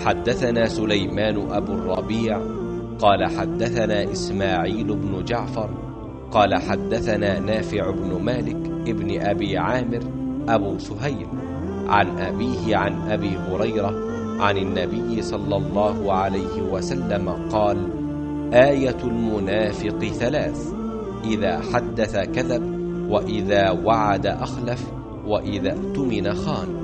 حدثنا سليمان أبو الربيع قال حدثنا إسماعيل بن جعفر قال حدثنا نافع بن مالك ابن أبي عامر أبو سهيل عن أبيه عن أبي هريرة عن النبي صلى الله عليه وسلم قال: آية المنافق ثلاث: إذا حدث كذب، وإذا وعد أخلف، وإذا اؤتمن خان।